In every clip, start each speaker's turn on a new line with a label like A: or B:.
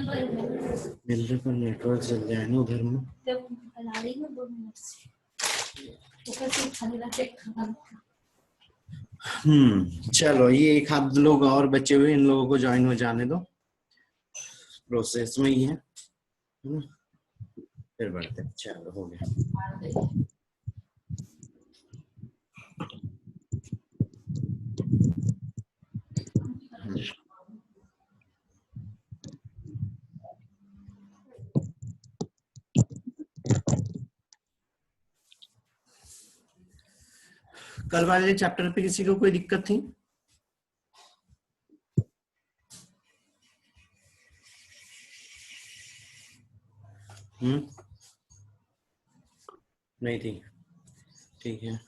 A: मिल पर नेटवर्क चल जाए ना उधर में। चलो ये एक आध लोग और बचे हुए, इन लोगों को ज्वाइन हो जाने दो, प्रोसेस में ही है ना, फिर बढ़ते हैं। चलो हो गया। कल वाले चैप्टर पे किसी को कोई दिक्कत थी? नहीं थी, ठीक है।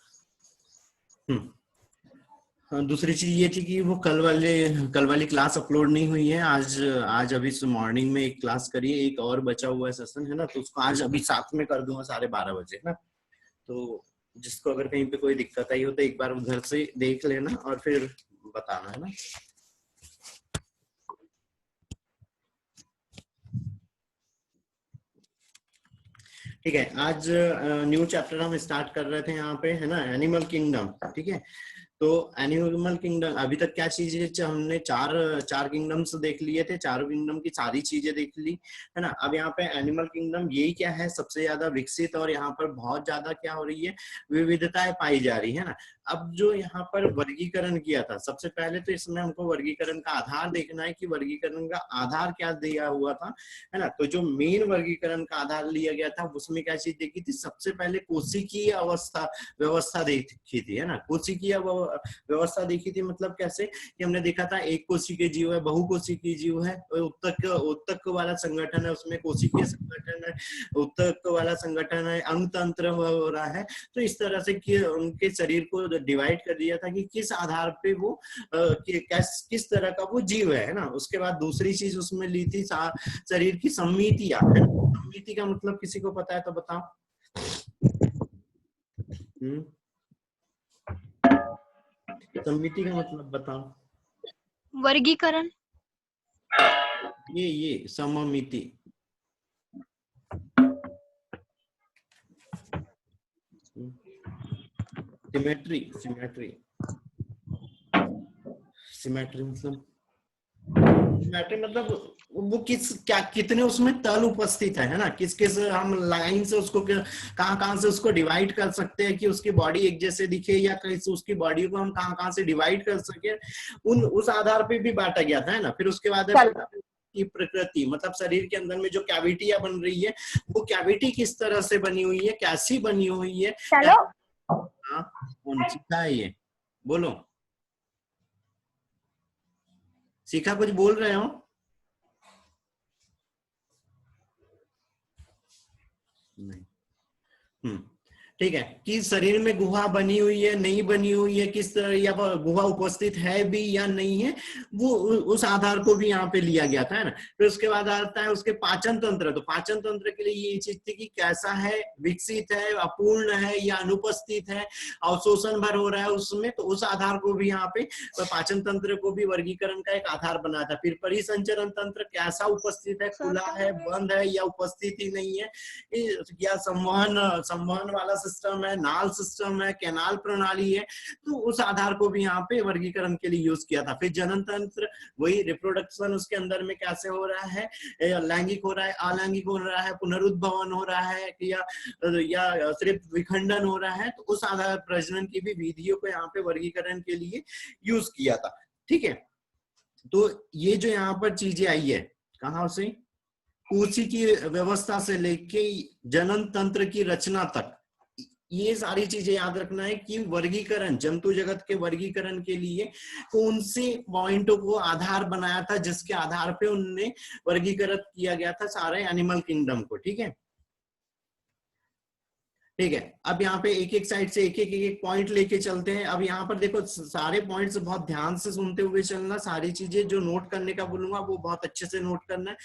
A: दूसरी चीज ये थी कि वो कल वाली क्लास अपलोड नहीं हुई है। आज अभी मॉर्निंग में एक क्लास करी है, एक और बचा हुआ है सेशन है ना, तो उसको आज अभी साथ में कर दूंगा 12:30 बजे ना। तो जिसको अगर कहीं पे कोई दिक्कत आई हो तो एक बार उधर से देख लेना और फिर बताना है ना। ठीक है, आज न्यू चैप्टर हम स्टार्ट कर रहे थे यहाँ पे है ना, एनिमल किंगडम। ठीक है, तो एनिमल किंगडम अभी तक क्या चीजें हमने चार किंगडम्स देख लिए थे, चारों किंगडम की सारी चीजें देख ली है ना। अब यहाँ पे एनिमल किंगडम यही क्या है, सबसे ज्यादा विकसित और यहाँ पर बहुत ज्यादा क्या हो रही है, विविधताएं पाई जा रही है ना। अब जो यहाँ पर वर्गीकरण किया था, सबसे पहले तो इसमें हमको वर्गीकरण का आधार देखना है कि वर्गीकरण का आधार क्या दिया हुआ था है ना। तो जो मेन वर्गीकरण का आधार लिया गया था उसमें क्या चीज देखी थी, सबसे पहले कोशिकीय व्यवस्था देखी थी है ना। कोशिकीय व्यवस्था देखी थी मतलब कैसे कि हमने देखा था एक कोशिकीय जीव है, बहुकोशिकीय जीव है, उत्तक वाला संगठन है, उसमें कोशिकीय संगठन है, उत्तक वाला संगठन है, अंग तंत्र हो रहा है। तो इस तरह से कि उनके शरीर को डिवाइड कर दिया था कि किस आधार पे वो किस तरह का वो जीव है ना। उसके बाद दूसरी चीज उसमें ली थी शरीर की सम्मितियां है ना। सम्मिति का मतलब किसी को पता है तो बताओ। सम्मिति का मतलब बताओ।
B: वर्गीकरण।
A: ये सममिति, सिमेट्री मतलब वो कितने उसमें तल उपस्थित है ना, किस हम लाइन से उसको कहां से उसको डिवाइड कर सकते हैं कि उसकी बॉडी एक जैसे दिखे, या कैसे उसकी बॉडी को हम कहां से डिवाइड कर सके, उस आधार पे भी बांटा गया था है ना। फिर उसके बाद की प्रकृति, मतलब शरीर के अंदर में जो कैविटियां बन रही है, वो कैविटी किस तरह से बनी हुई है, कैसी बनी हुई है। कौन सीखा है ये, बोलो, सीखा, कुछ बोल रहे हो? नहीं। ठीक है, कि शरीर में गुहा बनी हुई है नहीं बनी हुई है, किस तरह या गुहा उपस्थित है भी या नहीं है, वो उस आधार को भी यहाँ पे लिया गया था है ना। फिर उसके बाद आता है उसके पाचन तंत्र। तो पाचन तंत्र के लिए ये चीज थी कि कैसा है, विकसित है, अपूर्ण है या अनुपस्थित है, अवशोषण भर हो रहा है उसमें, तो उस आधार को भी यहाँ पे पाचन तंत्र को भी वर्गीकरण का एक आधार बना था। फिर परिसंचरण तंत्र कैसा उपस्थित है, खुला है, बंद है या उपस्थित ही नहीं है, या संवहन वाला सिस्टम है, नाल सिस्टम है, कैनाल प्रणाली है, तो उस आधार को भी यहाँ पे वर्गीकरण के लिए यूज किया था। फिर जनन तंत्र, वही रिप्रोडक्शन उसके अंदर में कैसे हो रहा है, लैंगिक हो रहा है, अलैंगिक हो रहा है, पुनरुद्भवन हो रहा है या सिर्फ विखंडन हो रहा है, तो उस आधार प्रजनन की भी विधियों को यहाँ पे वर्गीकरण के लिए यूज किया था। ठीक है, तो ये जो यहाँ पर चीजें आई है, कहाँ से, कोशिकीय व्यवस्था से लेके जनन तंत्र की रचना तक, ये सारी चीजें याद रखना है कि वर्गीकरण, जंतु जगत के वर्गीकरण के लिए कौन से पॉइंटों को आधार बनाया था, जिसके आधार पे उनने वर्गीकृत किया गया था सारे एनिमल किंगडम को। ठीक है, ठीक है, अब यहाँ पे एक एक साइड से एक एक पॉइंट लेके चलते हैं। अब यहाँ पर देखो सारे पॉइंट्स बहुत ध्यान से सुनते हुए चलना, सारी चीजें जो नोट करने का बोलूंगा वो बहुत अच्छे से नोट करना है,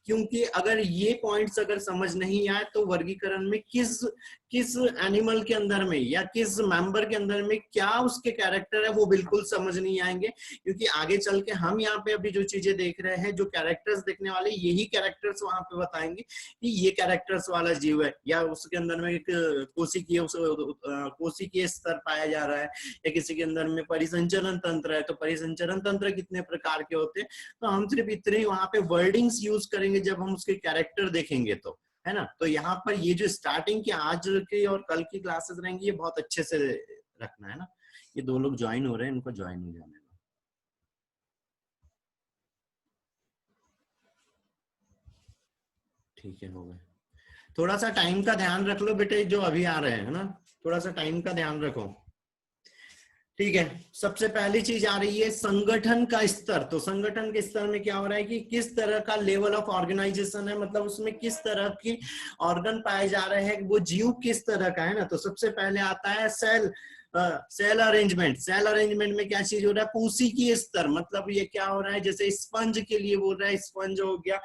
A: क्योंकि अगर ये पॉइंट्स अगर समझ नहीं आए तो वर्गीकरण में किस किस एनिमल के अंदर में या किस मेंबर के अंदर में क्या उसके कैरेक्टर है वो बिल्कुल समझ नहीं आएंगे। क्योंकि आगे चल के हम यहाँ पे अभी जो चीजें देख रहे हैं, जो कैरेक्टर्स देखने वाले, यही कैरेक्टर्स वहां पे बताएंगे कि ये कैरेक्टर्स वाला जीव है, या उसके अंदर में एक कोशिकीय स्तर पाया जा रहा है, या किसी के अंदर में परिसंचरण तंत्र है, तो परिसंचरण तंत्र कितने प्रकार के होते हैं। तो हम सिर्फ इतने वहां पे वर्डिंग्स यूज करेंगे जब हम उसके कैरेक्टर देखेंगे तो, है ना। तो यहाँ पर ये जो स्टार्टिंग की आज की और कल की क्लासेस रहेंगी, ये बहुत अच्छे से रखना है ना। ये दो लोग ज्वाइन हो रहे हैं, इनको ज्वाइन हो जाने दो। ठीक है, हो गए। थोड़ा सा टाइम का ध्यान रख लो बेटे, जो अभी आ रहे हैं ना, थोड़ा सा टाइम का ध्यान रखो। ठीक है, सबसे पहली चीज आ रही है संगठन का स्तर। तो संगठन के स्तर में क्या हो रहा है कि किस तरह का लेवल ऑफ ऑर्गेनाइजेशन है, मतलब उसमें किस तरह की ऑर्गन पाए जा रहे हैं, वो जीव किस तरह का है ना। तो सबसे पहले आता है cell, cell arrangement. Cell arrangement में क्या चीज हो रहा है, कोशिकीय स्तर, मतलब ये क्या हो रहा है, जैसे स्पंज के लिए बोल रहा है, स्पंज हो गया,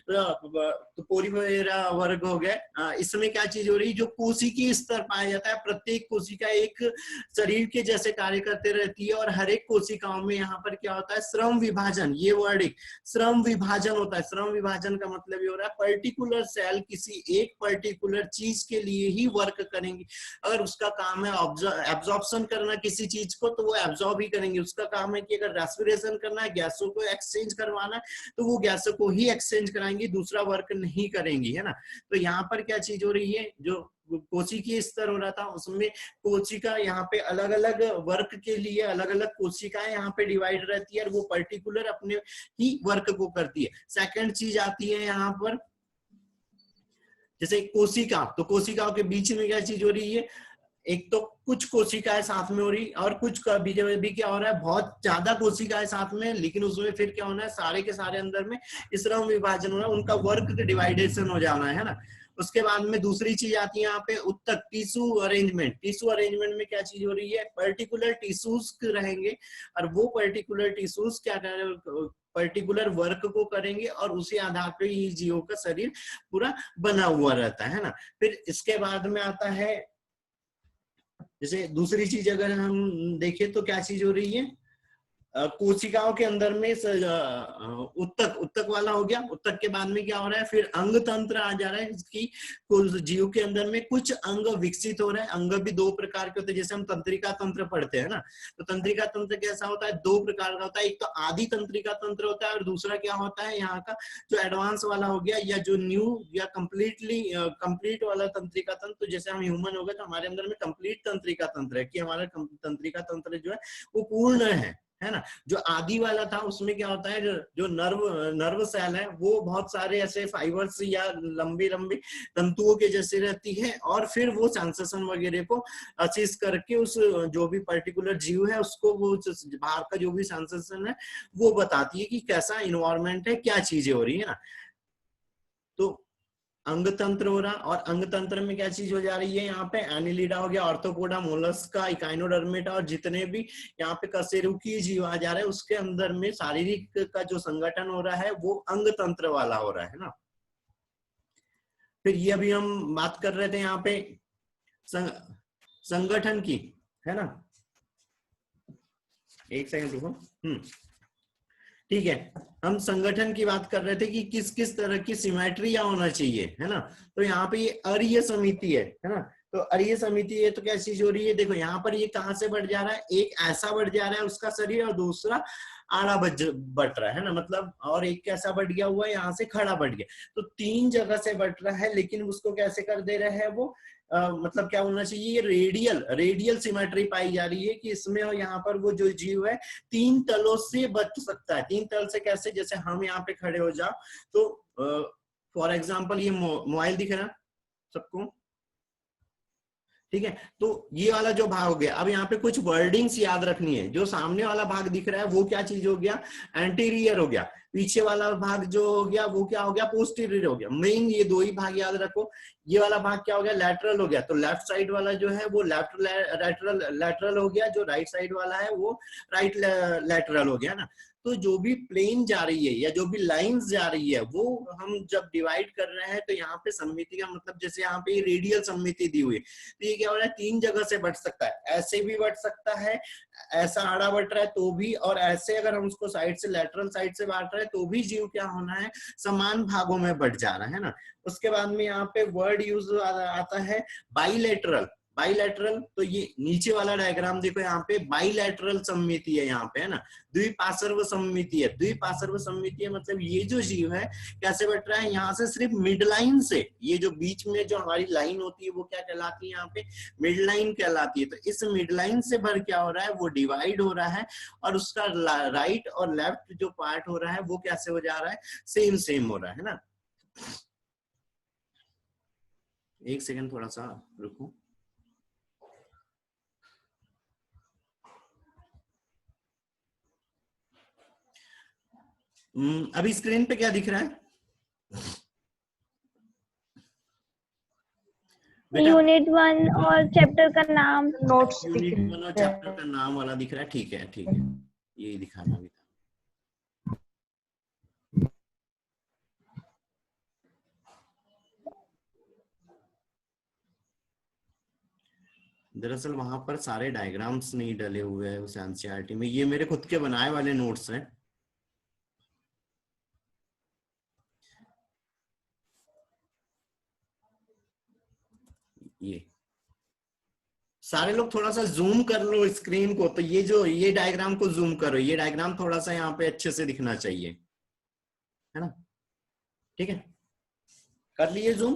A: तो पोरीफेरा वर्ग हो गया। इसमें क्या चीज हो रही है, जो कोशिकीय स्तर पाया जाता है, प्रत्येक कोशिका एक शरीर के जैसे कार्य करते रहती है, और हर एक कोशिकाओं में यहाँ पर क्या होता है, श्रम विभाजन, ये वर्ड एक श्रम विभाजन होता है। श्रम विभाजन का मतलब ये हो रहा है पर्टिकुलर सेल किसी एक पर्टिकुलर चीज के लिए ही वर्क करेंगे। अगर उसका काम है एब्जॉर्प्शन करना किसी चीज को, तो वो एब्जॉर्ब ही करेंगे। उसका काम है कि अगर रेस्पिरेशन करना है, गैसों को एक्सचेंज करवाना है, तो वो गैसों को ही एक्सचेंज कराएंगी, दूसरा वर्क नहीं करेंगी, है ना। तो यहाँ पर क्या चीज हो रही है, जो कोशिकीय स्तर हो रहा था उसमें कोशिका यहाँ पे अलग अलग वर्क के लिए अलग अलग कोशिकाएं यहाँ पे डिवाइड रहती है, और वो पर्टिकुलर अपने ही वर्क को करती है। सेकंड चीज आती है यहाँ पर, जैसे कोशिका, तो कोशिकाओं के बीच में क्या चीज हो रही है, एक तो कुछ कोशिकाएं साथ में हो रही, और कुछ का भी क्या हो रहा है, बहुत ज्यादा कोशिकाएं साथ में, लेकिन उसमें फिर क्या होना है, सारे के सारे अंदर में श्रम विभाजन होना, उनका वर्क डिवाइडेशन हो जाना है ना। उसके बाद में दूसरी चीज आती है यहाँ पे उत्तक, टिश्यू अरेंजमेंट। टिश्यू अरेंजमेंट में क्या चीज हो रही है, पर्टिकुलर टिश्यूज रहेंगे, और वो पर्टिकुलर टिश्यूज क्या करें, पर्टिकुलर वर्क को करेंगे, और उसी आधार पे ही जीवों का शरीर पूरा बना हुआ रहता है ना। फिर इसके बाद में आता है, जैसे दूसरी चीज अगर हम देखें तो क्या चीज हो रही है, कोशिकाओं के अंदर में उत्तक, उत्तक वाला हो गया। उत्तक के बाद में क्या हो रहा है, फिर अंग तंत्र आ जा रहा है, इसकी जीव के अंदर में कुछ अंग विकसित हो रहे हैं। अंग भी दो प्रकार के होते हैं, जैसे हम तंत्रिका तंत्र पढ़ते हैं ना, तो तंत्रिका तंत्र कैसा होता है, दो प्रकार का होता है। एक तो आदि तंत्रिका तंत्र होता है, और दूसरा क्या होता है यहाँ का जो एडवांस वाला हो गया, या जो न्यू या कंप्लीट वाला तंत्रिका तंत्र। तो जैसे हम ह्यूमन हो गए, तो हमारे अंदर में कंप्लीट तंत्रिका तंत्र है, कि हमारा तंत्रिका तंत्र जो है वो पूर्ण है ना। जो आदि वाला था उसमें क्या होता है, जो नर्व सेल है वो बहुत सारे ऐसे फाइबर्स या लंबी लंबी तंतुओं के जैसे रहती है, और फिर वो सेंसेशन वगैरह को असिस्ट करके उस जो भी पर्टिकुलर जीव है उसको वो बाहर का जो भी सेंसेशन है वो बताती है कि कैसा इन्वायरमेंट है, क्या चीजें हो रही है ना। तो अंग तंत्र हो रहा, और अंग तंत्र में क्या चीज हो जा रही है, यहाँ पे एनिलिडा हो गया, ऑर्थोपोडा, मोलस्का, इकाइनोडर्मेटा, और जितने भी यहाँ पे कशेरुकी जीव आ जा रहे हैं, उसके अंदर में शारीरिक का जो संगठन हो रहा है वो अंग तंत्र वाला हो रहा है ना। फिर ये अभी हम बात कर रहे थे यहाँ पे संगठन की, है ना। एक सेकंड रुको। ठीक है, हम संगठन की बात कर रहे थे कि किस किस तरह की सिमेट्री होना चाहिए, है ना। तो यहाँ पे ये अर्य समिति है ना। तो अर्य समिति है, तो क्या चीज हो रही है, देखो यहाँ पर ये कहाँ से बढ़ जा रहा है, एक ऐसा बढ़ जा रहा है उसका शरीर, और दूसरा आड़ा बढ़ रहा है ना, मतलब, और एक कैसा बढ़ गया हुआ है, यहाँ से खड़ा बढ़ गया। तो तीन जगह से बढ़ रहा है, लेकिन उसको कैसे कर दे रहे हैं वो, मतलब क्या होना चाहिए, रेडियल सिमेट्री पाई जा रही है, कि इसमें यहाँ पर वो जो जीव है तीन तलों से बच सकता है। तीन तल से कैसे, जैसे हम यहाँ पे खड़े हो जाओ, तो फॉर एग्जाम्पल ये मोबाइल दिख रहा सबको, ठीक है। तो ये वाला जो भाग हो गया। अब यहाँ पे कुछ वर्डिंग्स याद रखनी है। जो सामने वाला भाग दिख रहा है वो क्या चीज हो गया, एंटीरियर हो गया। पीछे वाला भाग जो हो गया वो क्या हो गया, पोस्टीरियर हो गया। मेन ये दो ही भाग याद रखो। ये वाला भाग क्या हो गया, लैटरल हो गया। तो लेफ्ट साइड वाला जो है वो लेफ्ट लैटरल हो गया, जो राइट साइड वाला है वो राइट लैटरल हो गया ना। तो जो भी प्लेन जा रही है या जो भी लाइंस जा रही है वो हम जब डिवाइड कर रहे हैं तो यहाँ पे सममिति का मतलब जैसे यहाँ पे रेडियल सममिति दी हुई है, तो ये क्या हो रहा है, तीन जगह से बढ़ सकता है। ऐसे भी बढ़ सकता है, ऐसा आड़ा बढ़ रहा है तो भी, और ऐसे अगर हम उसको साइड से लैटरल साइड से बांट रहे हैं तो भी जीव क्या होना है, समान भागों में बढ़ जा रहा है ना। उसके बाद में यहाँ पे वर्ड यूज आता है बाइलेटरल। बाइलेटरल, तो ये नीचे वाला डायग्राम देखो, यहाँ पे बाइलेटरल सममिति है, यहाँ पे है ना। द्विपार्श्व सममिति है। द्विपार्श्व सममिति है मतलब ये जो जीव है कैसे बढ़ रहा है, यहाँ से सिर्फ मिड लाइन से, ये जो बीच में जो हमारी लाइन होती है वो क्या कहलाती है, यहाँ पे मिड लाइन कहलाती है। तो इस मिड लाइन से भर क्या हो रहा है, वो डिवाइड हो रहा है, और उसका राइट और लेफ्ट जो पार्ट हो रहा है वो कैसे हो जा रहा है, सेम सेम हो रहा है ना। एक सेकंड थोड़ा सा रुको। अभी स्क्रीन पे क्या दिख रहा है,
C: यूनिट 1 और चैप्टर का नाम,
D: नोट्स
A: यूनिट 1 और चैप्टर का नाम वाला दिख रहा है, ठीक है ठीक है, यही दिखाना भी था। दरअसल वहां पर सारे डायग्राम्स नहीं डले हुए हैं उस एनसीईआरटी में, ये मेरे खुद के बनाए वाले नोट्स हैं। ये सारे लोग थोड़ा सा जूम कर लो स्क्रीन को, तो ये डायग्राम को जूम करो, ये डायग्राम थोड़ा सा यहाँ पे अच्छे से दिखना चाहिए, है ना। ठीक है, कर लिए जूम,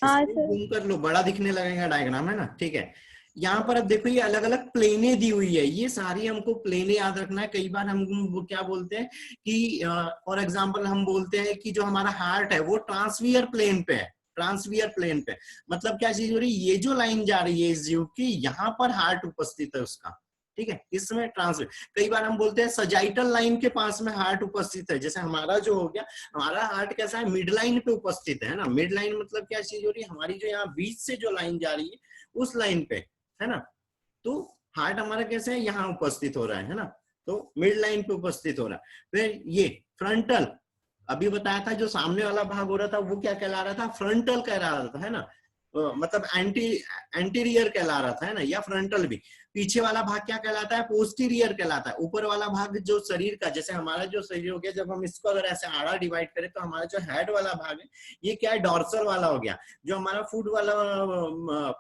A: जूम कर लो, बड़ा दिखने लगेगा डायग्राम, है ना। ठीक है, यहाँ पर अब देखो ये अलग अलग प्लेने दी हुई है, ये सारी हमको प्लेने याद रखना है। कई बार हम वो क्या बोलते हैं कि फॉर एग्जांपल हम बोलते हैं कि जो हमारा हार्ट है वो ट्रांसवियर प्लेन पे है, ट्रांसवियर प्लेन पे, मतलब क्या चीज हो रही है, ये जो लाइन जा रही है इस जीव की, यहाँ पर हार्ट उपस्थित है उसका, ठीक है, इसमें ट्रांसवियर। कई बार हम बोलते हैं सजाइटल लाइन के पास में हार्ट उपस्थित है, जैसे हमारा जो हो गया, हमारा हार्ट कैसा है, मिड लाइन पे उपस्थित है ना। मिड लाइन मतलब क्या चीज हो रही है, हमारी जो यहाँ बीच से जो लाइन जा रही है उस लाइन पे, है ना। तो हार्ट हमारा कैसे है, यहाँ उपस्थित हो रहा है ना, तो मिड लाइन पे उपस्थित हो रहा है। फिर ये फ्रंटल, अभी बताया था जो सामने वाला भाग हो रहा था वो क्या कहला रहा था, फ्रंटल कहला रहा था, है ना, मतलब एंटीरियर कहला रहा था, है ना, या फ्रंटल भी। पीछे वाला भाग क्या कहलाता है, पोस्टीरियर कहलाता है। ऊपर वाला भाग जो शरीर का, जैसे हमारा जो शरीर हो गया, जब हम इसको अगर ऐसे आड़ा डिवाइड करें तो हमारा जो हेड वाला भाग है ये क्या है, डॉर्सल वाला हो गया। जो हमारा फुट वाला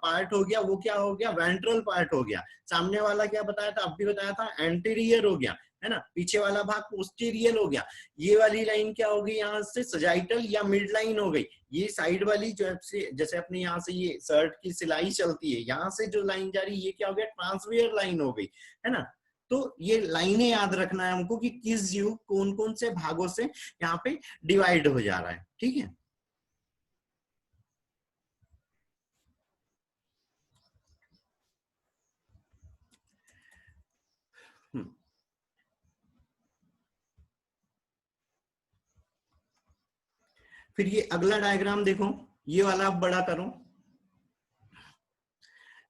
A: पार्ट हो गया वो क्या हो गया, वेंट्रल पार्ट हो गया। सामने वाला क्या बताया था, अब भी बताया था, एंटीरियर हो गया, है ना। पीछे वाला भाग पोस्टीरियर हो गया। ये वाली लाइन क्या होगी, यहाँ से सजाइटल या मिड लाइन हो गई। ये साइड वाली जो जैसे अपने यहाँ से ये शर्ट की सिलाई चलती है, यहाँ से जो लाइन जा रही है ये क्या हो गया, ट्रांसवियर लाइन हो गई, है ना। तो ये लाइनें याद रखना है हमको कि किस जीव कौन कौन से भागों से यहाँ पे डिवाइड हो जा रहा है, ठीक है। फिर ये अगला डायग्राम देखो, ये वाला आप बड़ा करो।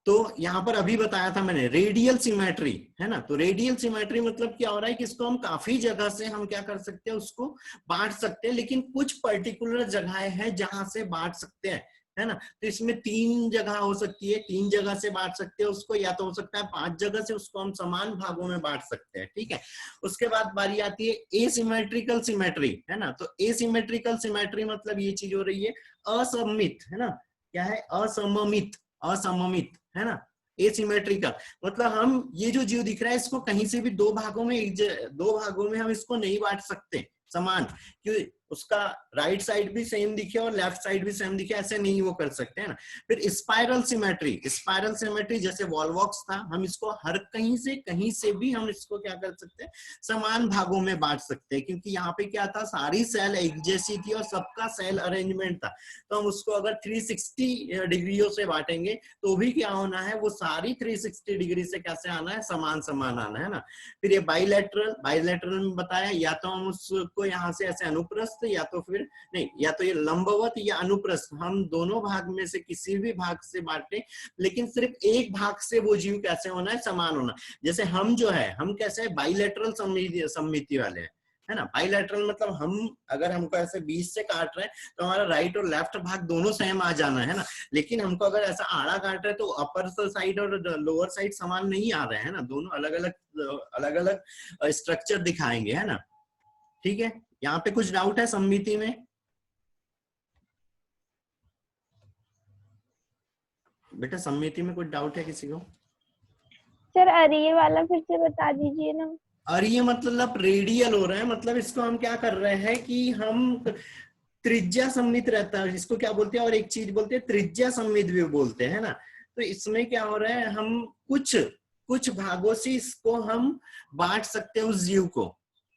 A: तो यहाँ पर अभी बताया था मैंने रेडियल सिमेट्री, है ना। तो रेडियल सिमेट्री मतलब क्या हो रहा है कि इसको हम काफी जगह से हम क्या कर सकते हैं, उसको बांट सकते हैं, लेकिन कुछ पर्टिकुलर जगहें हैं जहां से बांट सकते हैं, है ना। तो इसमें 3 जगह हो सकती है, 3 जगह से बांट सकते हैं उसको, या तो हो सकता है 5 जगह से उसको हम समान भागों में बांट सकते हैं, ठीक है। उसके बाद बारी आती है एसिमेट्रिकल सिमेट्री, है ना। तो एसिमेट्रिकल सिमेट्री मतलब ये चीज हो रही है असममित, है ना। क्या है, असममित, असममित, है ना। एसिमेट्रिकल मतलब हम ये जो जीव दिख रहा है इसको कहीं से भी दो भागों में हम इसको नहीं बांट सकते समान, क्यों, उसका राइट साइड भी सेम दिखे और लेफ्ट साइड भी सेम दिखे, ऐसे नहीं वो कर सकते हैं ना। फिर स्पाइरल सिमेट्री जैसे वॉलवॉक्स था, हम इसको हर कहीं से भी हम इसको क्या कर सकते हैं, समान भागों में बांट सकते हैं, क्योंकि यहाँ पे क्या था, सारी सेल एक जैसी थी और सबका सेल अरेंजमेंट था। तो हम उसको अगर 360 डिग्रियों से बांटेंगे तो भी क्या होना है, वो सारी 360 डिग्री से कैसे आना है, समान समान आना है ना। फिर ये बाइलेटरल में बताया, या तो हम उसको यहाँ से ऐसे अनुप्रस्थ, या तो फिर नहीं, या तो ये लंबवत या अनुप्रस्थ, हम दोनों भाग में से किसी भी भाग से बांटे, लेकिन सिर्फ एक भाग से वो जीव कैसे होना है, समान होना। जैसे हम जो है, हम कैसे है, बाइलेटरल सममिति वाले हैं, है ना। बाइलेटरल मतलब हम अगर हमको ऐसे बीच से काट रहे हैं तो हमारा राइट और लेफ्ट भाग दोनों सेम आ जाना है ना। लेकिन हमको अगर ऐसा आड़ा काट रहे हैं तो अपर साइड और लोअर साइड समान नहीं आ रहे हैं ना, दोनों अलग अलग स्ट्रक्चर दिखाएंगे, है ना। ठीक है, यहाँ पे कुछ डाउट है सममिति में? बेटा सममिति में कुछ डाउट है किसी को?
C: सर अरे ये वाला फिर से बता दीजिए ना।
A: और ये मतलब रेडियल हो रहा है, मतलब इसको हम क्या कर रहे हैं कि हम त्रिज्या सममित रहता है, इसको क्या बोलते हैं, और एक चीज बोलते हैं त्रिज्या सममित भी बोलते हैं ना। तो इसमें क्या हो रहा है, हम कुछ भागों से इसको हम बांट सकते हैं उस जीव को,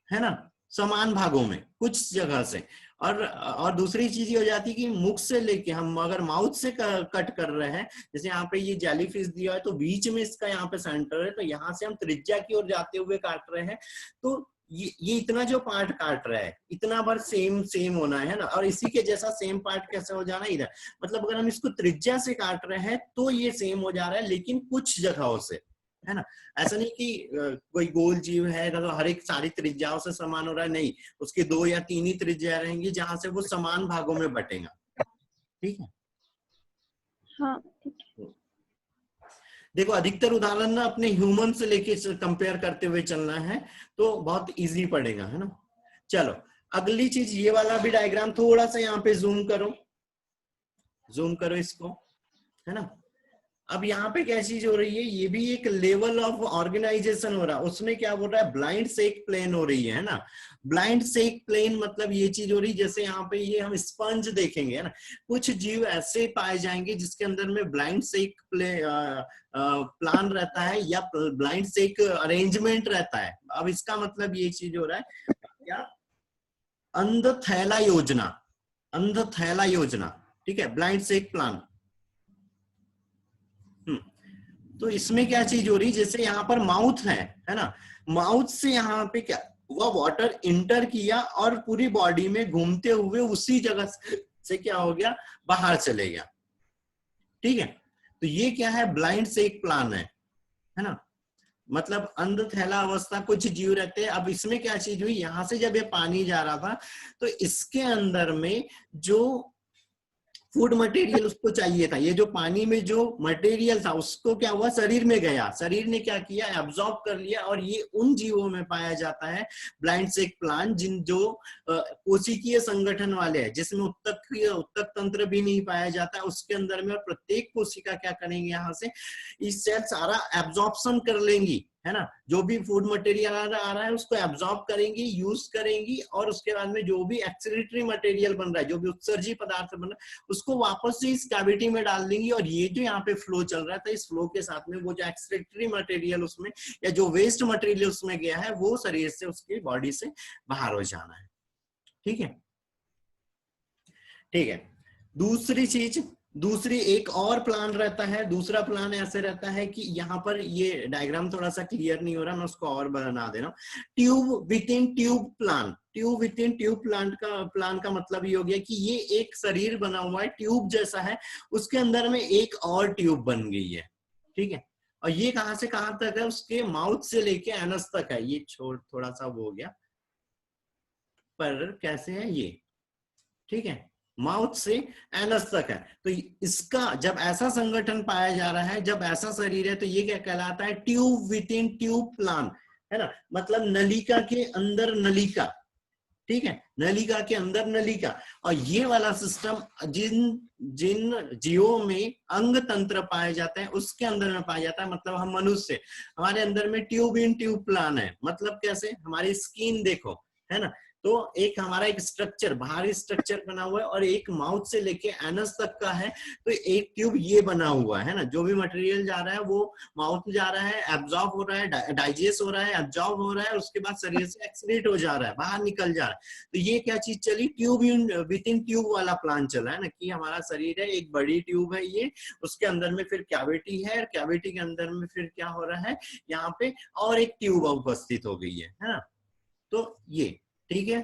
A: है ना, समान भागों में कुछ जगह से। और दूसरी चीज ये हो जाती है कि मुख से लेके हम अगर माउथ से कट कर रहे हैं, जैसे यहाँ पे ये जेलीफिश दिया है तो बीच में इसका यहाँ पे सेंटर है, तो यहाँ से हम त्रिज्या की ओर जाते हुए काट रहे हैं, तो ये इतना जो पार्ट काट रहा है इतना बार सेम होना है ना। और इसी के जैसा सेम पार्ट कैसे हो जाना इधर, मतलब अगर हम इसको त्रिज्या से काट रहे हैं तो ये सेम हो जा रहा है, लेकिन कुछ जगहों से, है ना। ऐसा नहीं कि कोई गोल जीव है तो हर एक सारी त्रिज्याओं से समान हो रहा है, नहीं, उसकी 2 या 3 ही त्रिज्या रहेंगी जहां से वो समान भागों में बटेगा। ठीक है,
C: हाँ ठीक है।
A: देखो अधिकतर उदाहरण ना अपने ह्यूमन से लेके कंपेयर करते हुए चलना है तो बहुत इजी पड़ेगा, है ना। चलो अगली चीज, ये वाला भी डायग्राम थोड़ा सा यहाँ पे जूम करो इसको, है ना। अब यहाँ पे क्या चीज हो रही है, ये भी एक लेवल ऑफ ऑर्गेनाइजेशन हो रहा है। उसमें क्या बोल रहा है, ब्लाइंड सेक प्लेन हो रही है ना। ब्लाइंड सेक प्लेन मतलब ये चीज हो रही है, जैसे यहाँ पे ये हम स्पंज देखेंगे, है ना। कुछ जीव ऐसे पाए जाएंगे जिसके अंदर में ब्लाइंड सेक प्लान रहता है या ब्लाइंड सेक अरेंजमेंट रहता है। अब इसका मतलब ये चीज हो रहा है क्या, अंधथैला योजना, ठीक है, ब्लाइंड सेक प्लान। तो इसमें क्या चीज हो रही, जैसे यहाँ पर माउथ है ना, माउथ से यहाँ पे क्या वह वाटर इंटर किया और पूरी बॉडी में घूमते हुए उसी जगह से क्या हो गया, बाहर चले गया। ठीक है, तो ये क्या है, ब्लाइंड सेक प्लान है ना, मतलब अंधथैला अवस्था कुछ जीव रहते हैं। अब इसमें क्या चीज हुई, यहां से जब ये पानी जा रहा था तो इसके अंदर में जो फूड मटेरियल उसको चाहिए था, ये जो पानी में जो मटेरियल था उसको क्या हुआ, शरीर में गया, शरीर ने क्या किया, एब्जॉर्ब कर लिया। और ये उन जीवों में पाया जाता है ब्लाइंड सेक प्लांट जिन जो कोशिकीय संगठन वाले हैं, जिसमें उत्तक तंत्र भी नहीं पाया जाता है उसके अंदर में। और प्रत्येक कोशिका क्या करेंगे, यहाँ से इस सेल सारा एब्जॉर्प्शन कर लेंगी, है ना। जो भी फूड मटेरियल आ रहा है उसको एब्जॉर्ब करेंगी, यूज करेंगी, और उसके बाद में जो भी एक्सक्रीटरी मटेरियल बन रहा है, जो भी उत्सर्जी पदार्थ बन रहा है, उसको वापस से इस कैविटी में डाल देंगी। और ये जो यहाँ पे फ्लो चल रहा था, इस फ्लो के साथ में वो जो एक्सक्रीटरी मटेरियल उसमें या जो वेस्ट मटेरियल उसमें गया है वो शरीर से, उसकी बॉडी से बाहर हो जाना है। ठीक है, ठीक है। दूसरी एक और प्लान रहता है। दूसरा प्लान ऐसे रहता है कि यहाँ पर ये डायग्राम थोड़ा सा क्लियर नहीं हो रहा, मैं उसको और बना दे रहा हूँ। Tube with in tube plan, tube with in tube plan का मतलब ये हो गया कि ये एक शरीर बना हुआ है, ट्यूब जैसा है, उसके अंदर में एक और ट्यूब बन गई है। ठीक है, और ये कहां से कहां तक है, उसके माउथ से लेके एनस तक है। ये थोड़ा सा वो हो गया, पर कैसे है ये, ठीक है, माउथ से एनस तक है। तो इसका जब ऐसा संगठन पाया जा रहा है, जब ऐसा शरीर है, तो ये क्या कहलाता है, tube with in tube plan, है ना। मतलब नलिका के अंदर नलिका, ठीक है, नलिका के अंदर नलिका। और ये वाला सिस्टम जिन जीवों में अंग तंत्र पाए जाते हैं उसके अंदर में पाया जाता है। मतलब हम मनुष्य, हमारे अंदर में ट्यूब इन ट्यूब प्लान है। मतलब कैसे, हमारी स्किन देखो, है ना, तो एक हमारा एक स्ट्रक्चर, बाहरी स्ट्रक्चर बना हुआ है और एक माउथ से लेके एनस तक का है। तो एक ट्यूब ये बना हुआ है ना, जो भी मटेरियल जा रहा है वो माउथ में जा रहा है, एब्जॉर्ब हो रहा है, डाइजेस्ट हो रहा है, एब्जॉर्ब हो रहा है, उसके बाद शरीर से एक्सक्रीट हो जा रहा है, बाहर निकल जा रहा है। तो ये क्या चीज चली, ट्यूब विद इन ट्यूब वाला प्लान चला है ना, कि हमारा शरीर है, एक बड़ी ट्यूब है ये, उसके अंदर में फिर कैविटी है, कैविटी के अंदर में फिर क्या हो रहा है, यहाँ पे और एक ट्यूब उपस्थित हो गई है ना। तो ये ठीक है।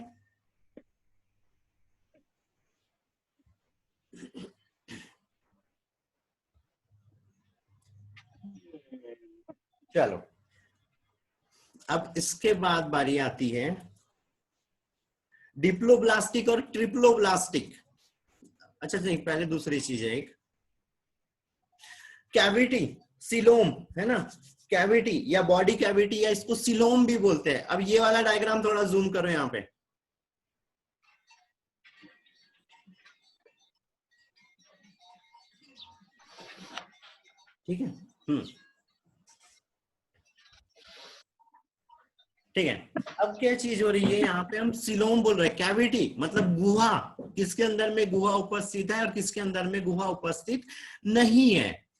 A: चलो अब इसके बाद बारी आती है डिप्लोब्लास्टिक और ट्रिप्लोब्लास्टिक। अच्छा नहीं, पहले दूसरी चीज है एक कैविटी, सिलोम है ना, कैविटी या बॉडी कैविटी या इसको सिलोम भी बोलते हैं। अब ये वाला डायग्राम थोड़ा जूम करो यहाँ पे, ठीक है। ठीक है, अब क्या चीज हो रही है यहाँ पे, हम सिलोम बोल रहे हैं, कैविटी मतलब गुहा, किसके अंदर में गुहा उपस्थित है और किसके अंदर में गुहा उपस्थित नहीं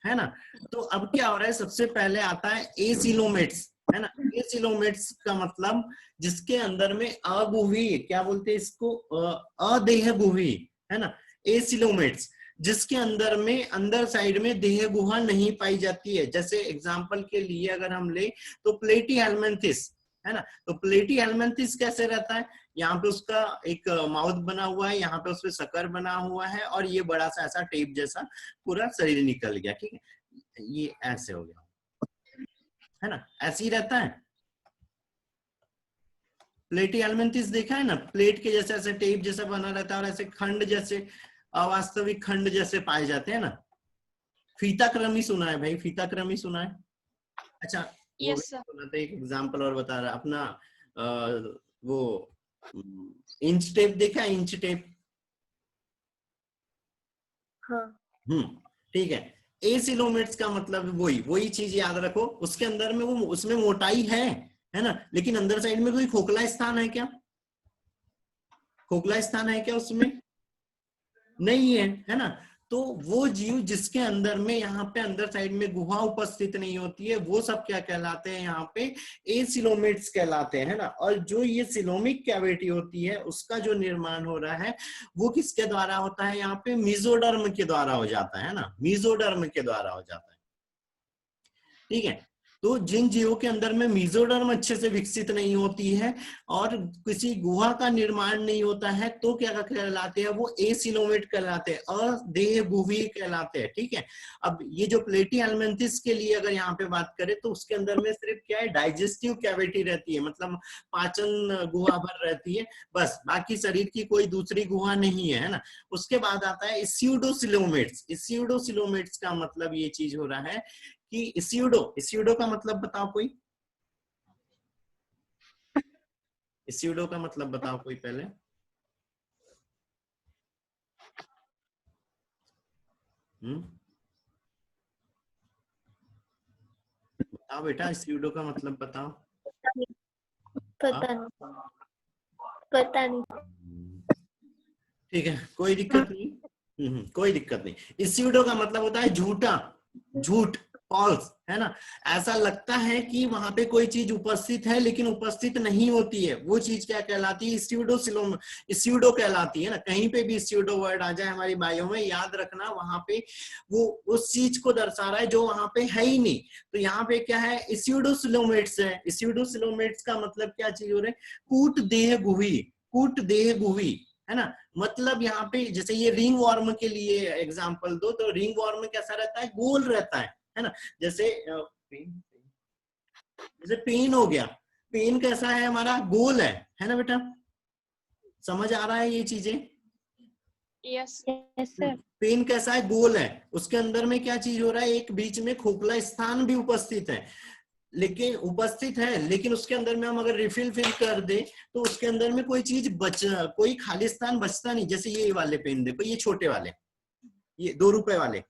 A: है ना। तो अब क्या हो रहा है, सबसे पहले आता है एसिलोमेट्स, है ना। एसिलोमेट्स का मतलब जिसके अंदर में अगुही, क्या बोलते हैं इसको, अदेह गुही, है ना। एसिलोमेट्स जिसके अंदर में अंदर साइड में देह गुहा नहीं पाई जाती है। जैसे एग्जांपल के लिए अगर हम ले तो प्लेटी हेलमिंथिस, है ना। तो प्लेटी हेलमिंथिस कैसे रहता है, यहाँ पे उसका एक माउथ बना हुआ है, यहाँ पे उसपे शक्कर बना हुआ है और ये बड़ा सा ऐसा टेप जैसा पूरा शरीर निकल गया, ठीक है। ये ऐसे हो गया, है ना, ऐसे ही रहता है। प्लेटी हेलमिंथिस देखा है ना, प्लेट के जैसे ऐसे टेप जैसा बना रहता है और ऐसे खंड जैसे, अवास्तविक खंड जैसे पाए जाते हैं ना। फीताक्रमी सुना है भाई, फीताक्रमी सुना है। अच्छा
B: यस सर।
A: तो एक एग्जांपल और बता रहा अपना, वो इंच टेप देखा है, इंच टेप।
C: हाँ।
A: ठीक है। एसिलोमेट्स का मतलब वही चीज याद रखो, उसके अंदर में वो, उसमें मोटाई है ना, लेकिन अंदर साइड में कोई खोखला स्थान है क्या, खोखला स्थान है क्या उसमें, नहीं है ना। तो वो जीव जिसके अंदर में यहाँ पे अंदर साइड में गुहा उपस्थित नहीं होती है, वो सब क्या कहलाते हैं, यहाँ पे एसिलोमेट्स कहलाते हैं ना। और जो ये सिलोमिक कैविटी होती है उसका जो निर्माण हो रहा है वो किसके द्वारा होता है, यहाँ पे मेसोडर्म के द्वारा हो जाता है ना, मेसोडर्म के द्वारा हो जाता है, ठीक है। तो जिन जीवों के अंदर में मेसोडर्म अच्छे से विकसित नहीं होती है और किसी गुहा का निर्माण नहीं होता है, तो क्या कहलाते हैं, वो एसिलोमेट कहलाते हैं, अदेहगुही कहलाते हैं, ठीक है। अब ये जो प्लेटी हेलमिंथिस के लिए अगर यहाँ पे बात करें तो उसके अंदर में सिर्फ क्या है, डाइजेस्टिव कैविटी रहती है, मतलब पाचन गुहा भर रहती है बस, बाकी शरीर की कोई दूसरी गुहा नहीं है ना। उसके बाद आता है स्यूडोसिलोमेट्स। स्यूडोसिलोमेट्स का मतलब ये चीज हो रहा है कि स्यूडो का मतलब बताओ कोई, स्यूडो का मतलब बताओ कोई पहले, बताओ बेटा, स्यूडो का मतलब बताओ।
C: पता नहीं, पता नहीं।
A: ठीक है, कोई दिक्कत नहीं, कोई दिक्कत नहीं। स्यूडो का मतलब होता है झूठा, झूठ, फॉल्स, है ना। ऐसा लगता है कि वहां पे कोई चीज उपस्थित है लेकिन उपस्थित नहीं होती है, वो चीज क्या कहलाती है, स्यूडो कहलाती है ना। कहीं पे भी स्यूडो वर्ड आ जाए हमारी बायो में, याद रखना वहां पे वो उस चीज को दर्शा रहा है जो वहां पे है ही नहीं। तो यहाँ पे क्या है, स्यूडोसिलोमेट्स है। स्यूडोसिलोमेट्स का मतलब क्या चीज हो रहा है, कूट देह गुही, कूट देह गुही, है ना। मतलब यहाँ पे जैसे ये रिंग वॉर्म के लिए एग्जांपल दो, तो रिंग वॉर्म कैसा रहता है, गोल रहता है ना। जैसे पेन हो गया, पेन कैसा है हमारा, गोल है ना बेटा, समझ आ रहा है ये चीजें।
B: Yes
C: sir.
A: पेन कैसा है, गोल है, उसके अंदर में क्या चीज हो रहा है, एक बीच में खोखला स्थान भी उपस्थित है, लेकिन उसके अंदर में हम अगर रिफिल कर दे तो उसके अंदर में कोई चीज कोई खाली स्थान बचता नहीं। जैसे ये वाले पेन देखो, ये छोटे वाले, ये 2 रुपए वाले,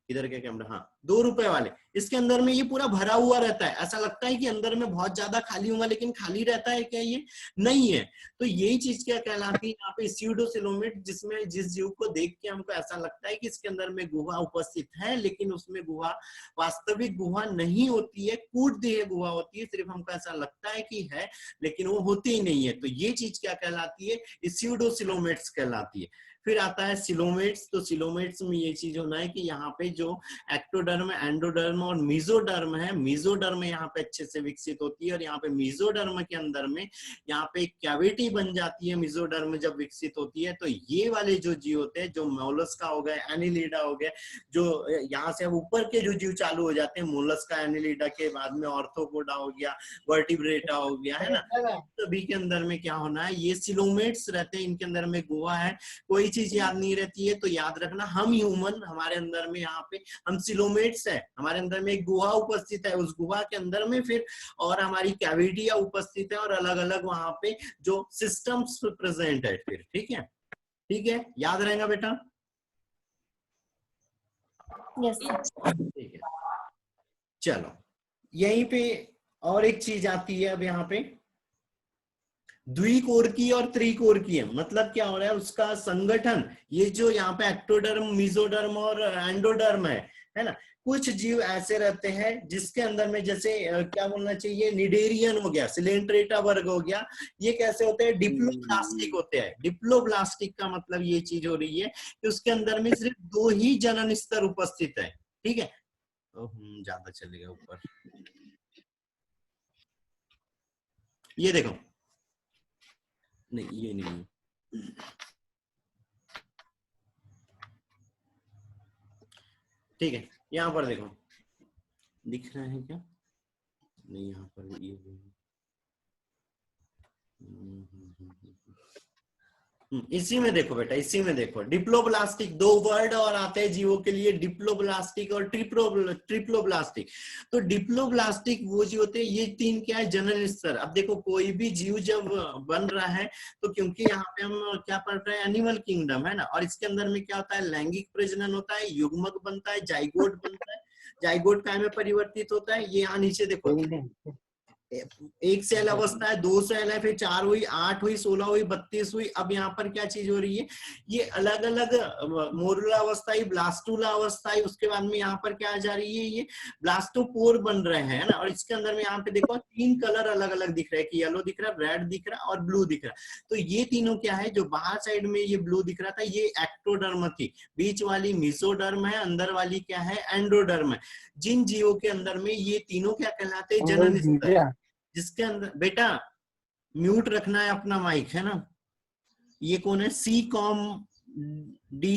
A: इधर के कैमरा, हाँ 2 रुपए वाले, इसके अंदर में ये पूरा भरा हुआ रहता है, ऐसा लगता है कि अंदर में बहुत ज्यादा खाली होगा, लेकिन खाली रहता है क्या? ये नहीं है। तो यही चीज क्या कहलाती है यहाँ पे? स्यूडोसिलोमेट, जिसमें जिस जीव को देख के हमको ऐसा लगता है कि इसके अंदर में गुहा उपस्थित है, लेकिन उसमें गुहा वास्तविक गुहा नहीं होती है, कूट देह गुहा होती है, सिर्फ हमको ऐसा लगता है कि है, लेकिन वो होती ही नहीं है। तो ये चीज क्या कहलाती है? स्यूडोसिलोमेट्स कहलाती है। फिर आता है सिलोमेट्स। तो सिलोमेट्स में ये चीज होना है कि यहाँ पे जो एक्टोडर्म, एंडोडर्म और मीजोडर्म है, मीजोडर्म यहाँ पे अच्छे से विकसित होती है, और यहाँ पे मीजोडर्म के अंदर में यहाँ पे एक कैविटी बन जाती है मीजोडर्म जब विकसित होती है। तो ये वाले जो जीव होते हैं, जो मोलस्का हो गए, एनिलिडा हो गए, जो यहाँ से अब ऊपर के जो जीव चालू हो जाते हैं, मोलस्का, एनिलिडा के बाद में ऑर्थोपोडा हो गया, वर्टिब्रेटा हो गया, है ना, सभी के अंदर में क्या होना है? ये सिलोमेट्स रहते हैं, इनके अंदर में गुहा है। कोई चीज याद नहीं रहती है तो याद रखना, हम ह्यूमन, हमारे अंदर में यहाँ पे हम सिलोमेट्स है, हमारे अंदर में एक गुहा उपस्थित है, उस गुहा के अंदर में फिर और हमारी कैविटियां उपस्थित है, और अलग अलग वहां पे जो सिस्टम्स प्रेजेंट है फिर। ठीक है, ठीक है, याद रहेगा बेटा?
C: यस
A: ठीक है, चलो यहीं पे और एक चीज आती है अब यहाँ पे, द्विकोरकी और त्रिकोरकीय। मतलब क्या हो रहा है? उसका संगठन, ये जो यहाँ पे एक्टोडर्म, मीजोडर्म और एंडोडर्म है ना, कुछ जीव ऐसे रहते हैं जिसके अंदर में, जैसे क्या बोलना चाहिए, निडेरियन हो गया, सिलेंट्रेटा वर्ग हो गया, ये कैसे होते हैं? डिप्लोब्लास्टिक होते हैं। डिप्लोब्लास्टिक का मतलब ये चीज हो रही है कि उसके अंदर में सिर्फ 2 ही जनन स्तर उपस्थित है। ठीक है, ज्यादा चलेगा ऊपर, ये देखो, नहीं ये नहीं, ठीक है, यहाँ पर देखो, दिख रहा है क्या? नहीं, यहाँ पर ये इसी में देखो बेटा, इसी में देखो, डिप्लोब्लास्टिक, 2 वर्ड और आते हैं जीवों के लिए, डिप्लोब्लास्टिक और ट्रिप्लोब्लास्टिक। तो डिप्लोब्लास्टिक वो जो होते हैं, ये 3 क्या है? जनन स्तर। अब देखो, कोई भी जीव जब बन रहा है तो क्योंकि यहाँ पे हम क्या पढ़ रहे हैं? एनिमल किंगडम, है ना, और इसके अंदर में क्या होता है? लैंगिक प्रजनन होता है, युग्मक बनता है, जाइगोट बनता है, जाइगोट काय में परिवर्तित होता है। ये यहाँ नीचे देखो, 1 सेल अवस्था है, 2 सेल है, फिर 4 हुई, 8 हुई, 16 हुई, 32 हुई। अब यहाँ पर क्या चीज हो रही है? ये अलग अलग मोरुला अवस्था, ब्लास्टुला अवस्था, उसके बाद में यहाँ पर क्या आ जा रही है? ये ब्लास्टोपोर बन रहे हैं ना, और इसके अंदर में यहाँ पे देखो 3 कलर अलग अलग दिख रहे हैं, कि येलो दिख रहा है, रेड दिख रहा है और ब्लू दिख रहा है। तो ये तीनों क्या है? जो बाहर साइड में ये ब्लू दिख रहा था, ये एक्टोडर्म थी, बीच वाली मीसोडर्म है, अंदर वाली क्या है? एंडोडर्म है। जिन जीवों के अंदर में ये तीनों क्या कहलाते हैं? जनन स्तर। जिसके अंदर बेटा म्यूट रखना है अपना माइक, है ना। ये कौन है? सी कॉम डी,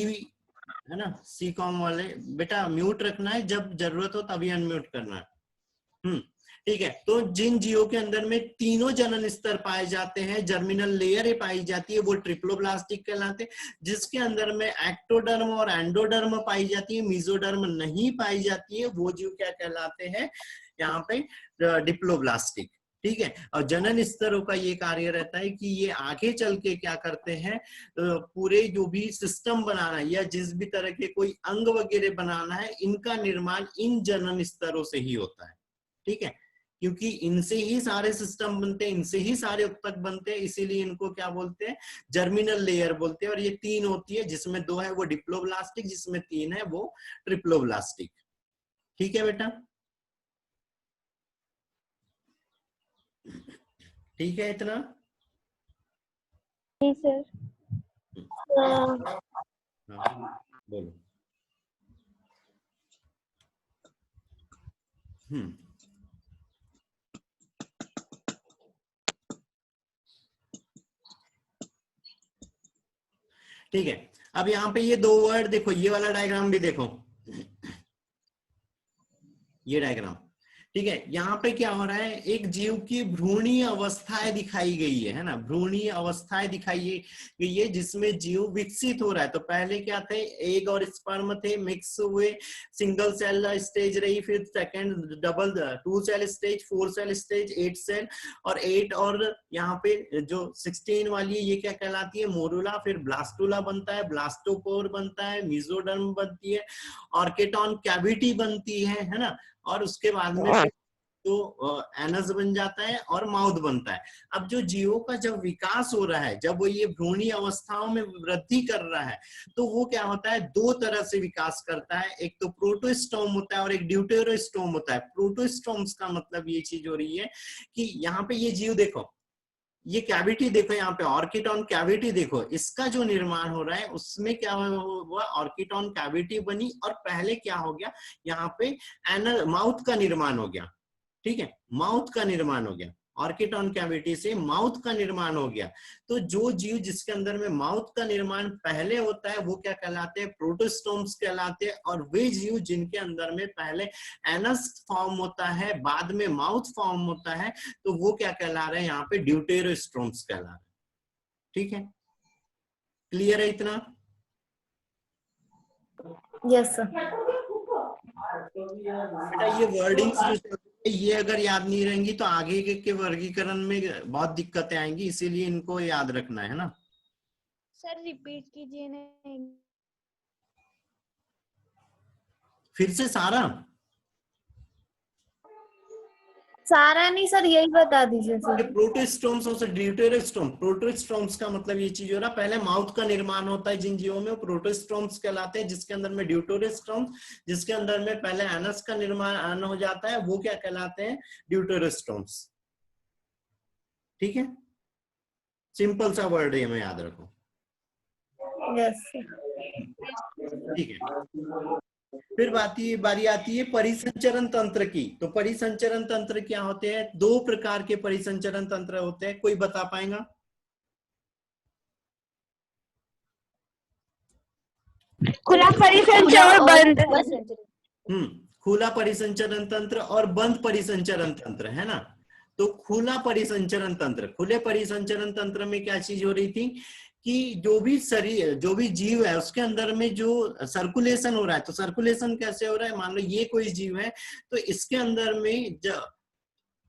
A: है ना, सी कॉम वाले बेटा म्यूट रखना है, जब जरूरत हो तभी अनम्यूट करना है। ठीक है, तो जिन जीवों के अंदर में तीनों जनन स्तर पाए जाते हैं, जर्मिनल लेयर पाई जाती है, वो ट्रिप्लोब्लास्टिक कहलाते हैं। जिसके अंदर में एक्टोडर्म और एंडोडर्म पाई जाती है, मीजोडर्म नहीं पाई जाती है, वो जीव क्या कहलाते हैं? यहाँ पे डिप्लोब्लास्टिक। ठीक है, और जनन स्तरों का ये कार्य रहता है कि ये आगे चल के क्या करते हैं? पूरे जो भी सिस्टम बनाना है या जिस भी तरह के कोई अंग वगैरह बनाना है, इनका निर्माण इन जनन स्तरों से ही होता है। ठीक है, क्योंकि इनसे ही सारे सिस्टम बनते हैं, इनसे ही सारे उत्तक बनते हैं, इसीलिए इनको क्या बोलते हैं? जर्मिनल लेयर बोलते हैं। और ये 3 होती है, जिसमें 2 है वो डिप्लोब्लास्टिक, जिसमें 3 है वो ट्रिप्लोब्लास्टिक। ठीक है बेटा, ठीक है इतना?
C: जी सर।
A: बोलो। ठीक है, अब यहाँ पे ये 2 वर्ड देखो, ये वाला डायग्राम भी देखो, ये डायग्राम, ठीक है, यहाँ पे क्या हो रहा है, एक जीव की भ्रूणीय अवस्थाएं दिखाई गई है ना, भ्रूणीय अवस्थाएं दिखाई गई है जिसमें जीव विकसित हो रहा है। तो पहले क्या थे, एग और स्पर्म थे, मिक्स हुए, सिंगल सेल स्टेज रही, फिर second double 2 cell stage, 4 cell stage, 8 cell, और 8 और यहाँ पे जो 16 वाली है ये क्या कहलाती है, मोरुला, फिर ब्लास्टुला बनता है, ब्लास्टोपोर बनता है, मेसोडर्म बनती है, ऑर्किटॉन कैविटी बनती है ना, और उसके बाद में फिर तो एनस बन जाता है और माउथ बनता है। अब जो जीवों का जब विकास हो रहा है, जब वो ये भ्रूणीय अवस्थाओं में वृद्धि कर रहा है, तो वो क्या होता है, दो तरह से विकास करता है, एक तो प्रोटोस्टोम होता है और एक ड्यूटेरोस्टोम होता है। प्रोटोस्टोम्स का मतलब ये चीज हो रही है कि यहाँ पे ये जीव देखो, ये कैविटी देखो, यहाँ पे ऑर्किटॉन कैविटी देखो, इसका जो निर्माण हो रहा है उसमें क्या हुआ, ऑर्किटॉन कैविटी बनी, और पहले क्या हो गया, यहाँ पे एनल माउथ का निर्माण हो गया। ठीक है, माउथ का निर्माण हो गया, ऑर्किटॉन कैविटी से माउथ का निर्माण हो गया। तो जो जीव जिसके अंदर में माउथ का निर्माण पहले होता है वो क्या कहलाते हैं, प्रोटोस्टोम्स कहलाते हैं। और वे जीव जिनके अंदर में पहले एनस फॉर्म होता है, बाद में माउथ फॉर्म होता है, तो वो क्या कहला रहे हैं, यहाँ पे ड्यूटेरोस्टोम्स कहला रहे हैं। ठीक है, क्लियर है इतना?
C: Yes sir.
A: ये वर्डिंग्स जो ये अगर याद नहीं रहेंगी तो आगे के वर्गीकरण में बहुत दिक्कतें आएंगी, इसीलिए इनको याद रखना है ना।
C: सर रिपीट कीजिए नहीं।
A: फिर से सारा
C: नहीं सर, यही बता दीजिए सर।
A: प्रोटोस्टोम्स और ड्यूटेरोस्टोम। प्रोटोस्टोम्स का मतलब ये चीज हो रहा है, पहले माउथ का निर्माण होता है जिन जीवों में, वो प्रोटोस्टोम्स कहलाते हैं, जिसके अंदर में ड्यूटेरोस्टोम्स, जिसके अंदर में पहले एनस का निर्माण हो जाता है, वो क्या कहलाते हैं, ड्यूटेरोस्टोम्स। ठीक है, सिंपल सा वर्ड है, हमें याद रखो।
C: यस।
A: ठीक है, फिर बारी आती है परिसंचरण तंत्र की। तो परिसंचरण तंत्र क्या होते हैं, दो प्रकार के परिसंचरण तंत्र होते हैं, कोई बता पाएगा?
C: खुला परिसंचरण और बंद।
A: खुला परिसंचरण तंत्र और बंद परिसंचरण तंत्र, है ना। तो खुला परिसंचरण तंत्र, खुले परिसंचरण तंत्र में क्या चीज हो रही थी कि जो भी शरीर, जो भी जीव है उसके अंदर में जो सर्कुलेशन हो रहा है, तो सर्कुलेशन कैसे हो रहा है, मान लो ये कोई जीव है, तो इसके अंदर में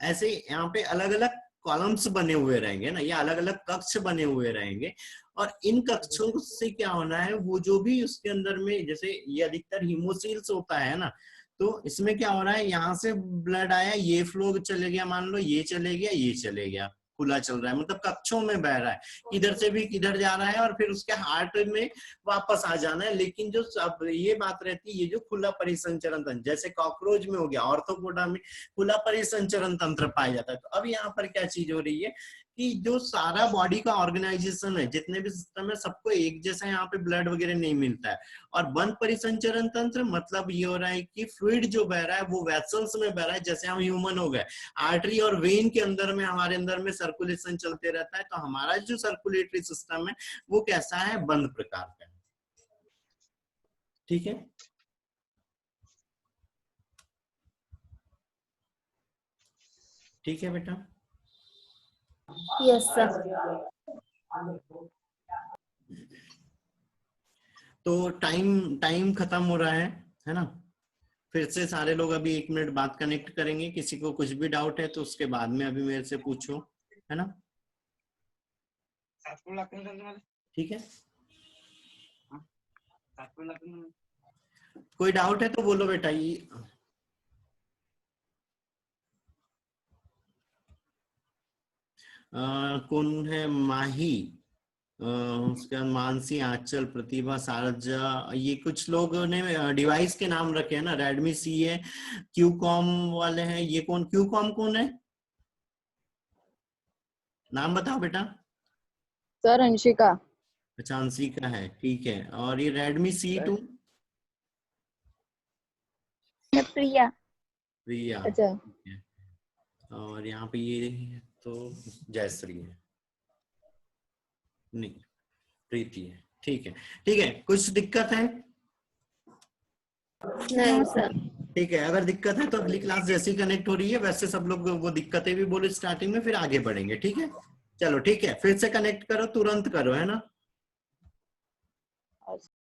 A: ऐसे यहाँ पे अलग अलग कॉलम्स बने हुए रहेंगे ना, या अलग अलग कक्ष बने हुए रहेंगे, और इन कक्षों से क्या होना है, वो जो भी उसके अंदर में, जैसे ये अधिकतर हीमोसील्स होता है ना, तो इसमें क्या हो रहा है, यहाँ से ब्लड आया, ये फ्लो चले गया, मान लो ये चले गया, ये चले गया, खुला चल रहा है, मतलब कक्षों में बह रहा है, इधर से भी किधर जा रहा है, और फिर उसके हार्ट में वापस आ जाना है। लेकिन जो अब ये बात रहती है, ये जो खुला परिसंचरण तंत्र, जैसे कॉकरोच में हो गया, ऑर्थोपोडा में खुला परिसंचरण तंत्र पाया जाता है। तो अब यहाँ पर क्या चीज हो रही है कि जो सारा बॉडी का ऑर्गेनाइजेशन है, जितने भी सिस्टम है, सबको एक जैसा यहाँ पे ब्लड वगैरह नहीं मिलता है। और बंद परिसंचरण तंत्र मतलब ये हो रहा है कि फ्लूइड जो बह रहा है वो वेसल्स में बह रहा है, जैसे हम ह्यूमन हो गए, आर्टरी और वेन के अंदर में, हमारे अंदर में सर्कुलेशन चलते रहता है। तो हमारा जो सर्कुलेटरी सिस्टम है वो कैसा है, बंद प्रकार का है। ठीक है, ठीक है बेटा।
C: Yes sir.
A: तो टाइम खत्म हो रहा है ना। फिर से सारे लोग अभी 1 मिनट बाद कनेक्ट करेंगे, किसी को कुछ भी डाउट है तो उसके बाद में अभी मेरे से पूछो, है ना। ठीक है, कोई डाउट है तो बोलो बेटा। ये कौन है, माही, उसके बाद मानसी, आंचल, प्रतिभा, सारजा, ये कुछ लोगों ने डिवाइस के नाम रखे हैं ना, रेडमी सी है, क्यूकॉम वाले हैं, ये कौन, क्यूकॉम कौन है, नाम बताओ बेटा।
B: सर अंशिका।
A: अच्छा, अंशिका है, ठीक है। और ये रेडमी C2?
C: प्रिया।
A: प्रिया,
B: अच्छा।
A: ठीक है। और यहाँ पे ये तो जयश्री है, नहीं प्रीति है, ठीक है। ठीक है, कुछ दिक्कत है?
C: नहीं सर।
A: ठीक है, अगर दिक्कत है तो अगली क्लास जैसी कनेक्ट हो रही है वैसे सब लोग वो दिक्कतें भी बोलो स्टार्टिंग में, फिर आगे बढ़ेंगे। ठीक है, चलो ठीक है, फिर से कनेक्ट करो, तुरंत करो, है ना।